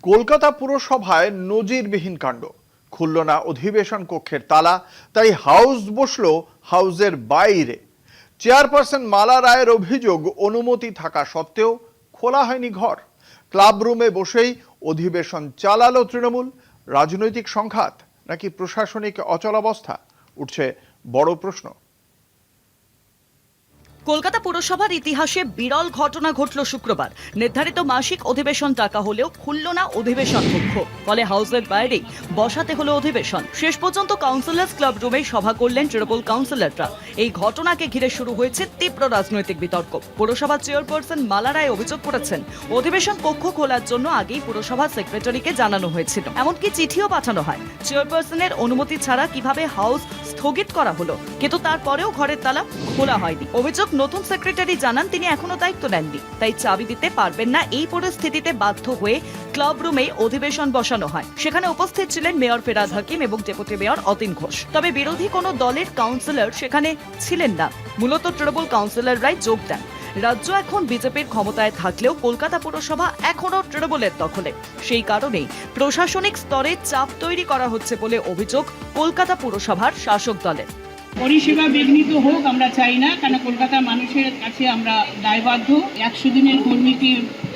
কলকাতা পুরসভায় নজিরবিহীন কাণ্ড, খুলল না অধিবেশন কক্ষের তালা, তাই হাউস বসলো হাউসের বাইরে। চেয়ারপারসন মালা রায়ের অভিযোগ, অনুমতি থাকা সত্ত্বেও খোলা হয়নি ঘর। ক্লাব রুমে বসেই অধিবেশন চালালো তৃণমূল। রাজনৈতিক সংঘাত নাকি প্রশাসনিক অচলাবস্থা, উঠছে বড় প্রশ্ন। কলকাতা পুরসভার ইতিহাসে বিরল ঘটনা ঘটল শুক্রবার। নির্ধারিত মাসিক অধিবেশন টাকা হলেও খুলল না অধিবেশন কক্ষ, ফলে হাউসের বাইরেই বসাতে হলো অধিবেশন। শেষ পর্যন্ত কাউন্সিলর্স ক্লাব রুমে সভা করলেন তৃণমূল কাউন্সিলররা। এই ঘটনাকে ঘিরে শুরু হয়েছে তীব্র রাজনৈতিক বিতর্ক। পুরসভার চেয়ারপারসন মালা রায় অভিযোগ করেছেন, অধিবেশন কক্ষ খোলার জন্য আগেই পুরসভার সেক্রেটারিকে জানানো হয়েছিল, এমনকি চিঠিও পাঠানো হয়। চেয়ারপারসনের অনুমতি ছাড়া কিভাবে হাউস স্থগিত করা হলো, কিন্তু তারপরেও ঘরের তালা খোলা হয়নি। অভিযোগ, নতুন সেক্রেটারি জানান তিনি এখনো দায়িত্ব নেননি, তাই চাবি দিতে পারবেন না। এই পরিস্থিতিতে বাধ্য হয়ে ক্লাব রুমে অধিবেশন বসানো হয়। সেখানে উপস্থিত ছিলেন মেয়র ফেরাদ হাকিম এবং ডেপুটি মেয়র অতীন ঘোষ। তবে বিরোধী কোনো দলের কাউন্সিলর সেখানে ছিলেন না, মূলত তৃণমূল কাউন্সিলররাই যোগ দেন। রাজ্য এখন বিজেপির ক্ষমতায় থাকলেও কলকাতা পুরসভা এখনো তৃণমূলের দখলে। সেই কারণেই প্রশাসনিক স্তরে চাপ তৈরি করা হচ্ছে বলে অভিযোগ কলকাতা পুরসভার শাসক দলের। পরিষেবা বিঘ্নিত হোক আমরা চাই না, কারণ কলকাতার মানুষের কাছে আমরা দায়বদ্ধ। 100 দিনের কর্মীকে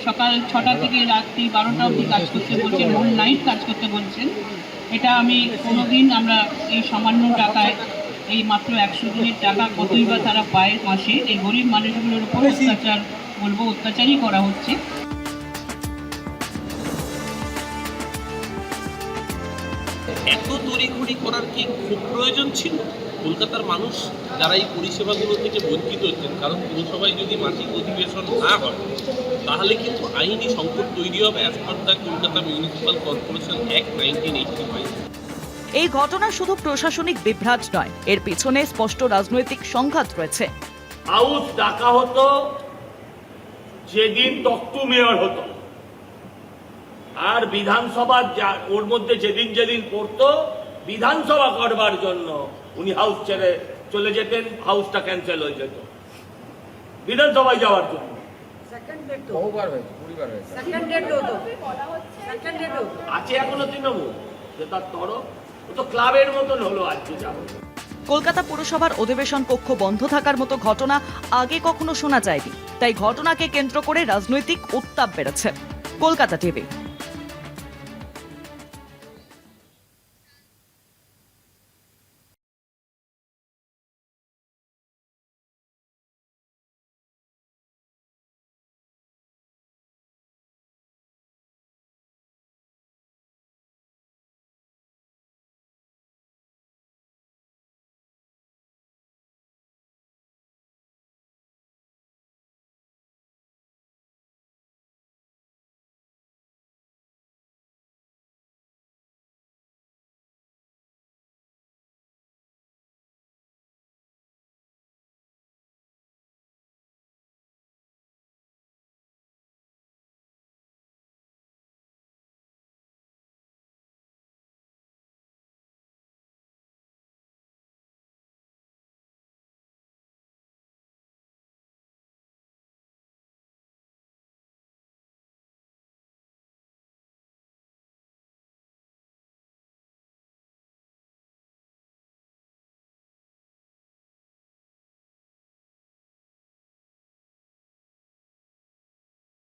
সকাল 6টা থেকে রাত্রি 12টা অবধি কাজ করতে বলছেন, হোল নাইট কাজ করতে বলছেন। এটা আমি কোনোদিন আমরা এই সামান্য টাকায়, এই মাত্র 100 দিনের টাকা কতই বা তারা পায় মাসে, এই গরিব মানুষগুলোর উপর অত্যাচার, বলবো অত্যাচারই করা হচ্ছে। এত তড়িঘড়ি করার কি খুব প্রয়োজন ছিল? কলকাতার মানুষ যারা এই পরিষেবাগুলো থেকে বঞ্চিত হচ্ছেন, কারণ পুরসভায় যদি মাসিক অধিবেশন না হয় তাহলে কিন্তু আইনি সংকট তৈরি হবে as per the Kolkata municipal corporation act 1985। এই ঘটনা শুধু প্রশাসনিক বিভ্রাট নয়, এর পিছনে স্পষ্ট রাজনৈতিক সংঘাত রয়েছে। হাউস ডাকা হতো যেদিন তক্তু মেয়র হতো, আর বিধানসভা ওর মধ্যে যেদিন যেদিন পড়তো বিধানসভা করবার জন্য উনি হাউস ছেড়ে চলে যেতেন, হাউসটা ক্যান্সেল হয়ে যেত বিধানসভায় যাওয়ার জন্য। আছে এখনো তৃণমূল, যে তার তরফ তো ক্লাবের মতন হলো আজকে যাবো। কলকাতা পুরসভার অধিবেশন কক্ষ বন্ধ থাকার মতো ঘটনা আগে কখনো শোনা যায়নি, তাই ঘটনাকে কেন্দ্র করে রাজনৈতিক উত্তাপ বেড়েছে। কলকাতা টিভি।